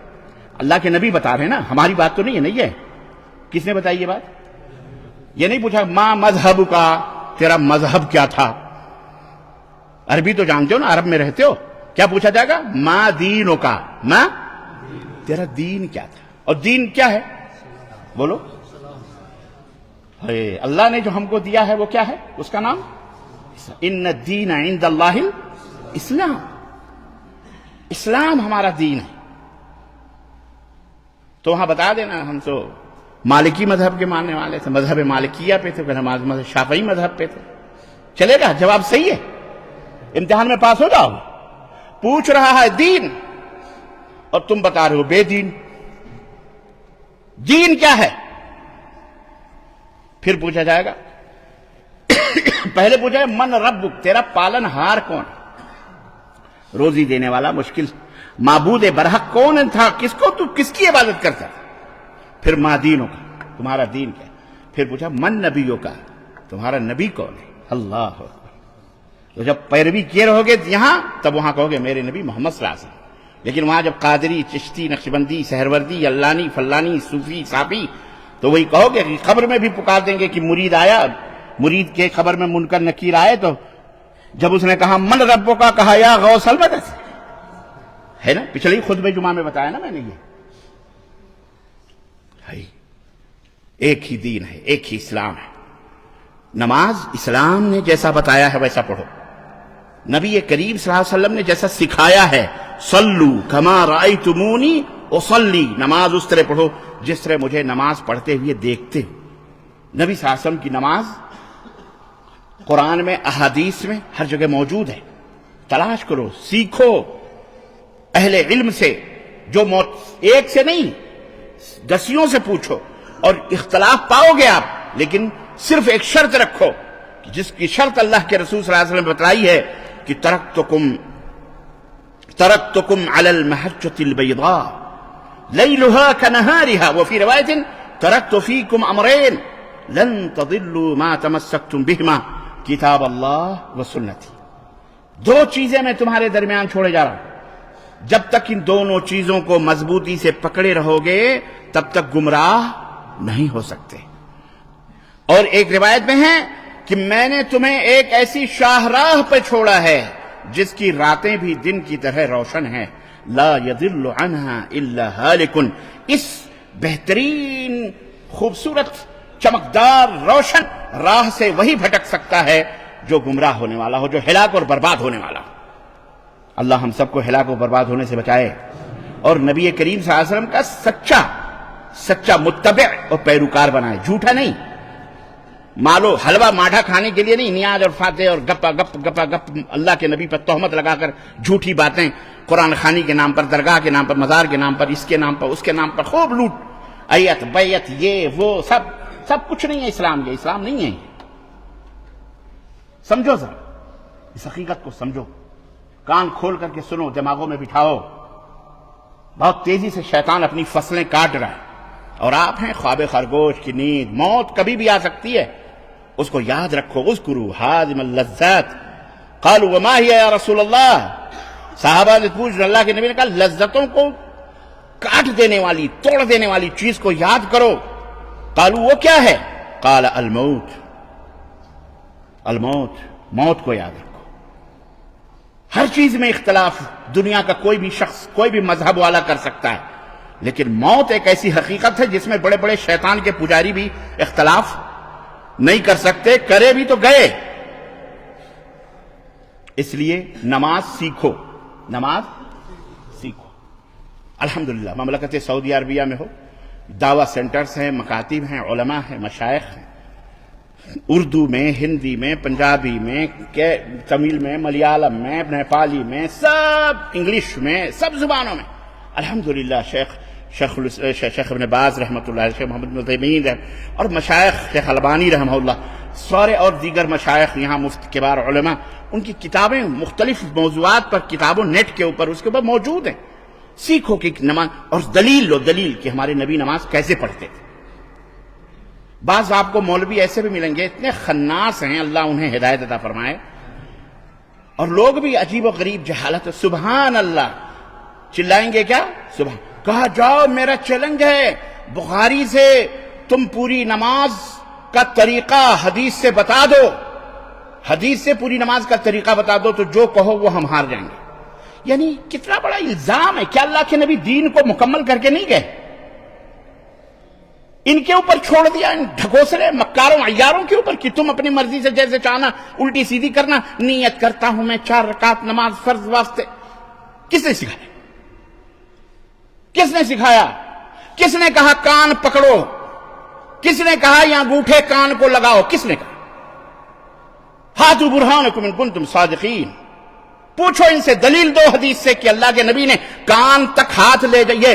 اللہ کے نبی بتا رہے ہیں نا، ہماری بات تو نہیں ہے، نہیں ہے۔ کس نے بتائی یہ بات؟ یہ نہیں پوچھا ما مذہب کا، تیرا مذہب کیا تھا؟ عربی تو جانتے ہو نا، عرب میں رہتے ہو۔ کیا پوچھا جائے گا؟ ما دینو کا، ما تیرا دین کیا تھا؟ اور دین کیا ہے؟ بولو۔ اللہ نے جو ہم کو دیا ہے وہ کیا ہے؟ اس کا نام ان الدین عند اللہ الاسلام، اسلام ہمارا دین ہے۔ تو وہاں بتا دینا ہم تو مالکی مذہب کے ماننے والے تھے، مذہب مالکیہ پہ تھے، پھر ہم مذہب شافعی مذہب پہ تھے۔ چلے گا؟ جواب صحیح ہے، امتحان میں پاس ہو جاؤ۔ پوچھ رہا ہے دین اور تم بتا رہے ہو بے دین۔ دین کیا ہے؟ پھر پوچھا جائے گا پہلے پوچھا ہے من ربک، تیرا پالن ہار کون ہے؟ روزی دینے والا مشکل معبود برحق کون تھا؟ کس کی عبادت کرتا تھا؟ پھر ما دینوں کا، تمہارا دین کیا؟ پھر پوچھا من نبیوں کا، تمہارا نبی کون ہے؟ اللہ اکبر۔ تو جب پیروی کیے رہو گے یہاں، تب وہاں کہو گے میرے نبی محمد صلی اللہ علیہ وسلم۔ لیکن وہاں جب قادری، چشتی، نقشبندی، سہروردی، علانی، فلانی، صوفی، صافی، تو وہی کہو گے کہ قبر میں بھی پکار دیں گے کہ مرید آیا، مرید کے خبر میں منکر نکیر آئے، تو جب اس نے کہا من ربوں کا، کہا یا غوث المدد، ہے نا؟ پچھلے خطبہ جمعہ میں بتایا نا میں نے، یہ ہے ایک ہی دین ہے، ایک ہی اسلام ہے۔ نماز اسلام نے جیسا بتایا ہے ویسا پڑھو، نبی کریم صلی اللہ علیہ وسلم نے جیسا سکھایا ہے، صلو کما رأیتمونی اصلی، نماز اس طرح پڑھو جس طرح مجھے نماز پڑھتے ہوئے دیکھتے ہو۔ نبی صلی اللہ علیہ وسلم کی نماز قرآن میں، احادیث میں ہر جگہ موجود ہے، تلاش کرو، سیکھو اہل علم سے، جو ایک سے نہیں دسیوں سے پوچھو، اور اختلاف پاؤ گے آپ، لیکن صرف ایک شرط رکھو، جس کی شرط اللہ کے رسول صلی اللہ علیہ وسلم نے بتلائی ہے کہ ترکتکم علی المحجۃ البیضاء لیلها کنہارها، وفی روایت ترکت فیکم امرین لن تضلوا ما تمسکتم بہما کتاب اللہ و سنتی۔ دو چیزیں میں تمہارے درمیان چھوڑے جا رہا ہوں، جب تک ان دونوں چیزوں کو مضبوطی سے پکڑے رہو گے تب تک گمراہ نہیں ہو سکتے۔ اور ایک روایت میں ہے کہ میں نے تمہیں ایک ایسی شاہراہ پہ چھوڑا ہے جس کی راتیں بھی دن کی طرح روشن ہیں، لا یضل عنہا الا ہالک، اس بہترین خوبصورت چمکدار روشن راہ سے وہی بھٹک سکتا ہے جو گمراہ ہونے والا ہو، جو ہلاک اور برباد ہونے والا ہو۔ اللہ ہم سب کو ہلاک اور برباد ہونے سے بچائے، اور نبی کریم صلی اللہ علیہ وسلم کا سچا متبع اور پیروکار بنائے، جھوٹا نہیں، مالو حلوہ ماٹھا کھانے کے لیے نہیں، نیاز اور فاتح اور گپا گپ اللہ کے نبی پر تہمت لگا کر جھوٹی باتیں، قرآن خوانی کے نام پر، درگاہ کے نام پر، مزار کے نام پر، اس کے نام پر، اس کے نام پر خوب لوٹ، ایت بیت، یہ وہ سب کچھ نہیں ہے اسلام کے، اسلام نہیں ہے۔ سمجھو ذرا اس حقیقت کو، سمجھو، کان کھول کر کے سنو، دماغوں میں بٹھاؤ۔ بہت تیزی سے شیطان اپنی فصلیں کاٹ رہا ہے، اور آپ ہیں خواب خرگوش کی نیند، موت کبھی بھی آ سکتی ہے، اس کو یاد رکھو۔ اذکروا ہاضم اللذات، قالوا وما ہی یا رسول اللہ، صحابہ نے پوچھ، اللہ کے نبی نے کہا لذتوں کو کاٹ دینے والی، توڑ دینے والی چیز کو یاد کرو۔ قالوا وہ کیا ہے؟ قال الموت، موت کو یاد رکھو۔ ہر چیز میں اختلاف دنیا کا کوئی بھی شخص، کوئی بھی مذہب والا کر سکتا ہے، لیکن موت ایک ایسی حقیقت ہے جس میں بڑے بڑے شیطان کے پجاری بھی اختلاف نہیں کر سکتے، کرے بھی تو گئے۔ اس لیے نماز سیکھو، الحمدللہ مملکت سعودی عربیہ میں ہو، دعویٰ سینٹرز ہیں، مکاتب ہیں، علماء ہیں، مشائخ ہیں، اردو میں، ہندی میں، پنجابی میں، تمل میں، ملیالم میں، نیپالی میں، سب انگلش میں، سب زبانوں میں الحمدللہ۔ شیخ ابن باز رحمۃ اللہ علیہ، شیخ محمد بن عثیمین اور مشائخ، شیخ البانی رحمہ اللہ، سارے اور دیگر مشائخ یہاں مفت کبار علماء، ان کی کتابیں مختلف موضوعات پر، کتابوں نیٹ کے اوپر، اس کے اوپر موجود ہیں۔ سیکھو کہ نماز، اور دلیل کہ ہمارے نبی نماز کیسے پڑھتے تھے۔ بعض آپ کو مولوی ایسے بھی ملیں گے، اتنے خناس ہیں، اللہ انہیں ہدایت عطا فرمائے، اور لوگ بھی عجیب و غریب جہالت، سبحان اللہ چلائیں گے، کیا سبحان، کہا جاؤ میرا چیلنج ہے، بخاری سے تم پوری نماز کا طریقہ حدیث سے بتا دو، حدیث سے پوری نماز کا طریقہ بتا دو، تو جو کہو وہ ہم ہار جائیں گے۔ یعنی کتنا بڑا الزام ہے، کیا اللہ کے نبی دین کو مکمل کر کے نہیں گئے؟ ان کے اوپر چھوڑ دیا، ان ڈھکوسلے مکاروں عیاروں کے اوپر، کہ تم اپنی مرضی سے جیسے چاہنا الٹی سیدھی کرنا۔ نیت کرتا ہوں میں 4 رکعت نماز فرض واسطے، کس نے سکھایا؟ کس نے کہا کان پکڑو؟ کس نے کہا یا انگوٹھے کان کو لگاؤ؟ کس نے کہا؟ ہاتھو برہانکم ان کنتم صادقین، پوچھو ان سے، دلیل دو حدیث سے کہ اللہ کے نبی نے کان تک ہاتھ لے جائیے،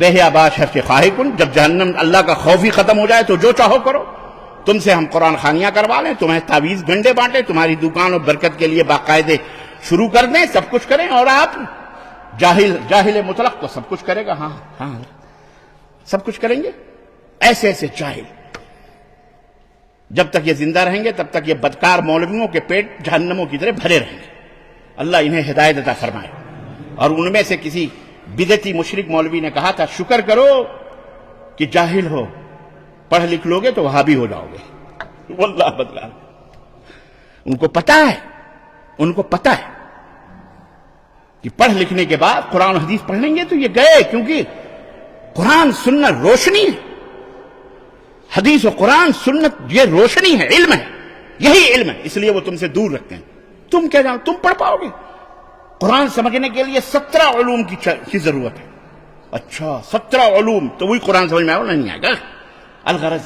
بہیابا شرچ خواہ کن، جب جہنم اللہ کا خوف ہی ختم ہو جائے تو جو چاہو کرو. تم سے ہم قرآن خوانیاں کروا لیں، تمہیں تعویذ گنڈے بانٹیں، تمہاری دکان اور برکت کے لیے باقاعدے شروع کر دیں، سب کچھ کریں. اور آپ جاہل مطلق تو سب کچھ کرے گا. ہاں ہاں سب کچھ کریں گے. ایسے ایسے جاہل جب تک یہ زندہ رہیں گے تب تک یہ بدکار مولویوں کے پیٹ جہنموں کی طرح بھرے رہیں گے. اللہ انہیں ہدایت عطا فرمائے. اور ان میں سے کسی بدعتی مشرک مولوی نے کہا تھا شکر کرو کہ جاہل ہو، پڑھ لکھ لوگے تو وہابی ہو جاؤ گے. واللہ بدلا ان کو پتا ہے کہ پڑھ لکھنے کے بعد قرآن و حدیث پڑھ لیں گے تو یہ گئے، کیونکہ قرآن سنت روشنی ہے. حدیث و قرآن سنت یہ روشنی ہے، علم ہے، یہی علم ہے. اس لیے وہ تم سے دور رکھتے ہیں. تم کیا جانو، تم پڑھ پاؤ گے؟ قرآن سمجھنے کے لیے 17 علوم کی ضرورت ہے. اچھا 17 علوم تو وہی قرآن سمجھ میں آئے گا نہیں آئے گا. الغرض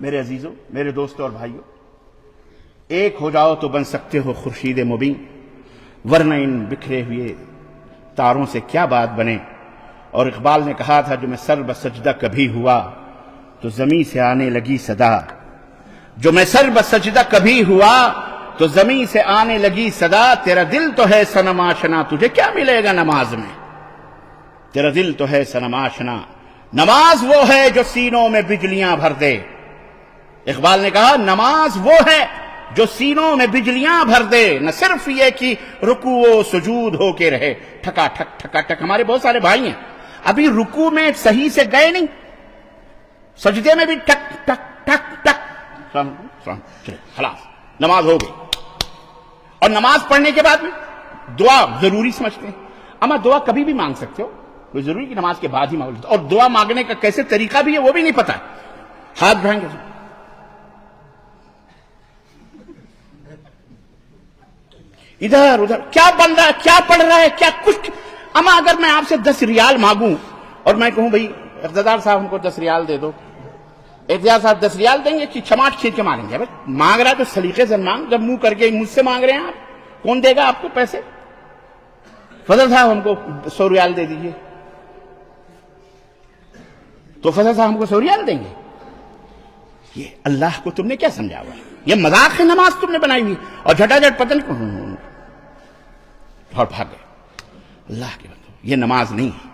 میرے عزیزوں، میرے دوستوں اور بھائیوں، ایک ہو جاؤ تو بن سکتے ہو خورشید مبین، ورنہ ان بکھرے ہوئے تاروں سے کیا بات بنے. اور اقبال نے کہا تھا جو میں سر بسجدہ کبھی ہوا تو زمین سے آنے لگی صدا. جو میں سر بسجدہ کبھی ہوا تو زمین سے آنے لگی صدا. تیرا دل تو ہے صنم آشنا، تجھے کیا ملے گا نماز میں؟ تیرا دل تو ہے صنم آشنا، نماز وہ ہے جو سینوں میں بجلیاں بھر دے. اقبال نے کہا نماز وہ ہے جو سینوں میں بجلیاں بھر دے. نہ صرف یہ کہ رکوع و سجود ہو کے رہے ٹھکا ٹھک ٹھکا ٹھک. ہمارے بہت سارے بھائی ہیں ابھی رکوع میں صحیح سے گئے نہیں، سجدے میں بھی ٹک ٹک ٹک ٹک. خلاص نماز ہو گئی. اور نماز پڑھنے کے بعد میں دعا ضروری سمجھتے ہیں. اما دعا کبھی بھی مانگ سکتے ہو، کوئی ضروری کہ نماز کے بعد ہی مانگ. اور دعا مانگنے کا کیسے طریقہ بھی ہے وہ بھی نہیں پتا. ہاتھ اٹھائیں گے ادھر ادھر، کیا بن رہا ہے، کیا پڑھ رہا ہے، کیا کچھ. اما اگر میں آپ سے 10 ریال مانگوں اور میں کہوں بھائی اقتدار صاحب ہم کو 10 ریال دے دو، اقتدار صاحب 10 ریال دیں گے کہ چھماٹ کھینچ کے مانگیں گے؟ مانگ رہا ہے تو سلیقے سے مانگ. جب منہ کر کے مجھ سے مانگ رہے ہیں آپ، کون دے گا آپ کو پیسے؟ فضل صاحب ہم کو 100 ریال دے دیجئے، تو فضل صاحب ہم کو 100 ریال دیں گے؟ یہ اللہ کو تم نے کیا سمجھا ہوا ہے؟ یہ مذاق ہے نماز تم نے بنائی ہوئی. اور جھٹا جھٹ پتن اور بھاگ گئے. اللہ کے بندو یہ نماز نہیں ہے،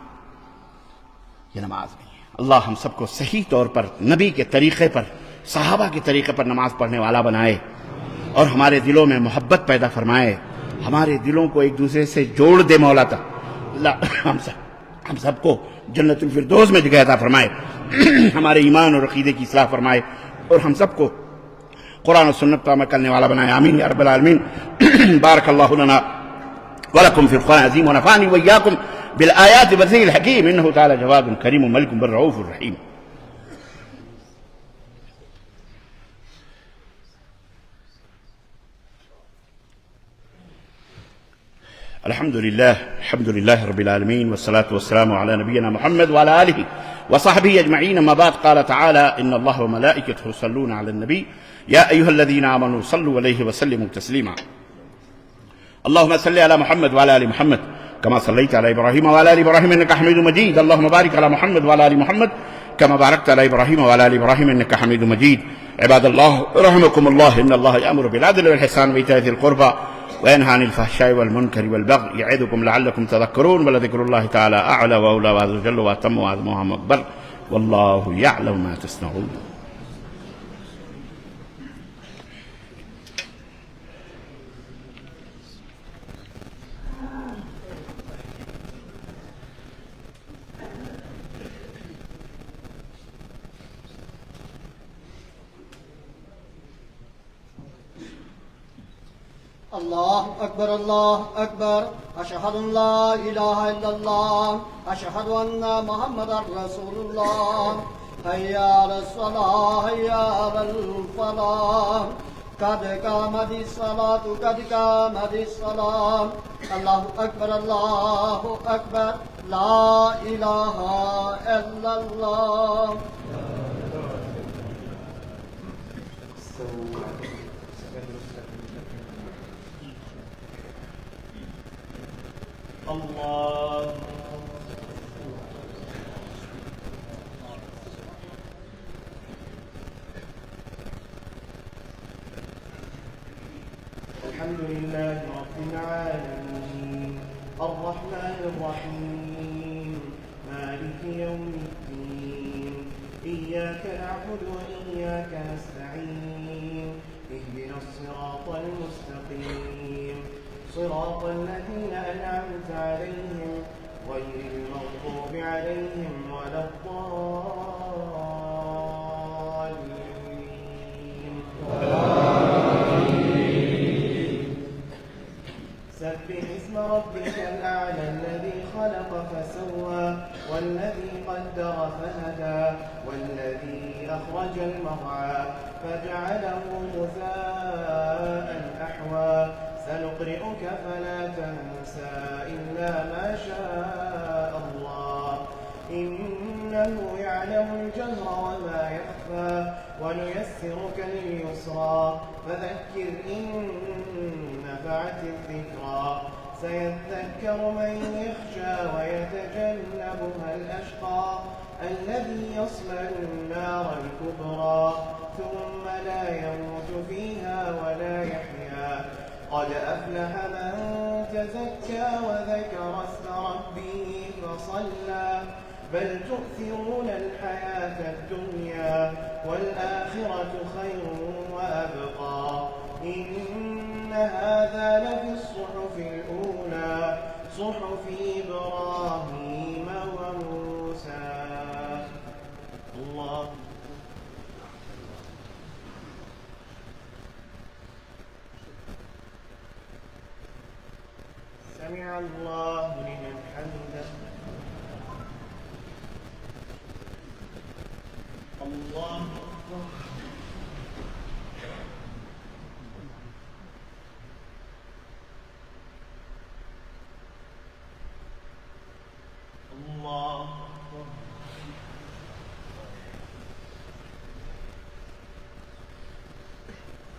یہ نماز نہیں ہے. اللہ ہم سب کو صحیح طور پر نبی کے طریقے پر، صحابہ کے طریقے پر نماز پڑھنے والا بنائے اور ہمارے دلوں میں محبت پیدا فرمائے، ہمارے دلوں کو ایک دوسرے سے جوڑ دے. مولا تا اللہ ہم سب کو جنت الفردوس میں جگہ عطا فرمائے، ہمارے ایمان اور عقیدے کی اصلاح فرمائے اور ہم سب کو قرآن و سنت پر عمل کرنے والا بنائے. آمین یا رب العالمین. بارک اللہ لنا ولکم فی القرآن العظیم ونفعنی وإیاکم بالآیات والذکر الحکیم انہ تعالی جواد کریم ملک بر رؤوف الرحیم. الحمد لله رب العالمين والصلاة والسلام على نبينا محمد وعلى آله وصحبه أجمعين. أما بعد قال تعالى إن الله وملائكته يصلون على النبي يا أيها الذين آمنوا صلوا عليه وسلموا تسليما. اللهم صل على محمد وعلى آل محمد كما صليت على إبراهيم وعلى آل إبراهيم إنك حميد مجيد. اللهم بارك على محمد وعلى آل محمد كما باركت على إبراهيم وعلى آل إبراهيم إنك حميد مجيد. عباد الله رحمكم الله إن الله يأمر بالعدل والإحسان وإيتاء ذي القربى وينهى عن الفحشاء والمنكر والبغي يعظكم لعلكم تذكرون ولذكر الله تعالى أعلى وأولى وعز وجل وأتم وأعظم وأهم أكبر والله يعلم ما تصنعون. اللہ اکبر اشہد ان لا الہ الا اللہ اشہد ان محمد رسول اللہ حی علی الصلاۃ حی علی الفلاح قد قامت الصلاۃ قد قامت الصلاۃ. اللہ اکبر لا الہ الا اللہ. اللہ الحمد لله رب العالمين الرحمن الرحيم مالك يوم الدين إياك نعبد وإياك نستعين اهدنا الصراط المستقيم صراط الذين أنعمت عليهم غير المغضوب عليهم ولا الضالين سبح اسم ربك الأعلى الذي خلق فسوى والذي قدر فهدى والذي أخرج المرعى فجعله غثاء أحوى سنقرئك فلا تنسى إلا ما شاء الله إنه يعلم الجهر وما يخفى ونيسرك لليسرى فذكر إن نفعت الذكرى سيذكر من يخشى ويتجنبها الأشقى الذي يصلى النار الكبرى ثم لا يموت فيها ولا يحيا قد أفلح من تزكى وذكر اسم ربه فصلى بل تؤثرون الحياة الدنيا والآخرة خير وأبقى إن هذا لفي الصحف الأولى صحف إبراهيم وموسى الله سمع الله لمن حمده الله أكبر الله أكبر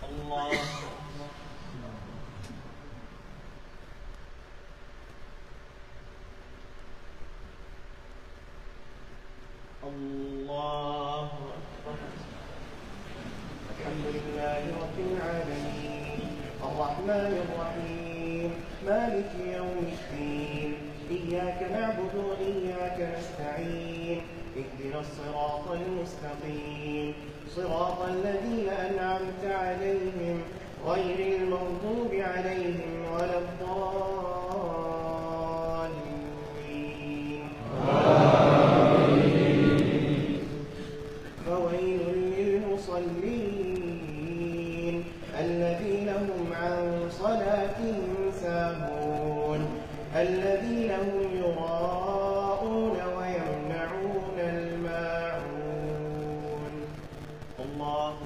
الله أكبر الله أكبر الحمد لله رب العالمين الرحمن الرحيم مالك يوم الدين إياك نعبد وإياك نستعين اهدنا الصراط المستقيم صراط الذين أنعمت عليهم غير المغضوب عليهم ولا الضالين فويل للمصلين الذين هم عن صلاتهم ساهون الذين هم يراءون ويمنعون الماعون الله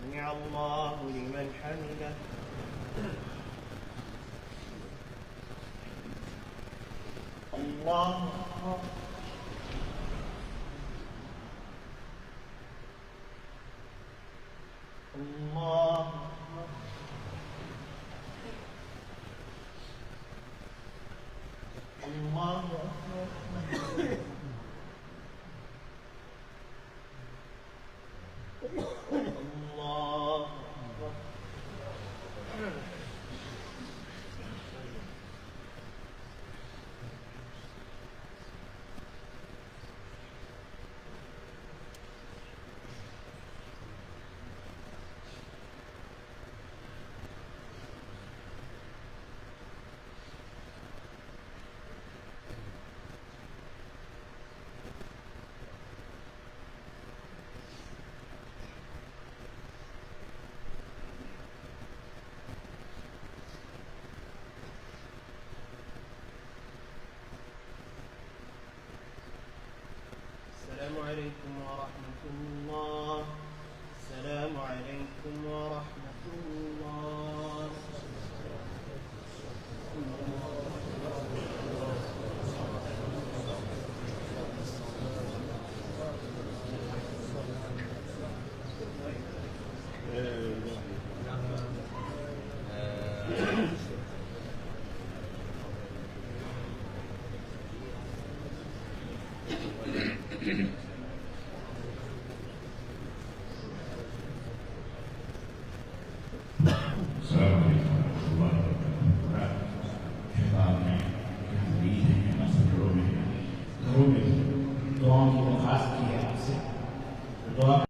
سمع الله لمن حمده الله أكبر الله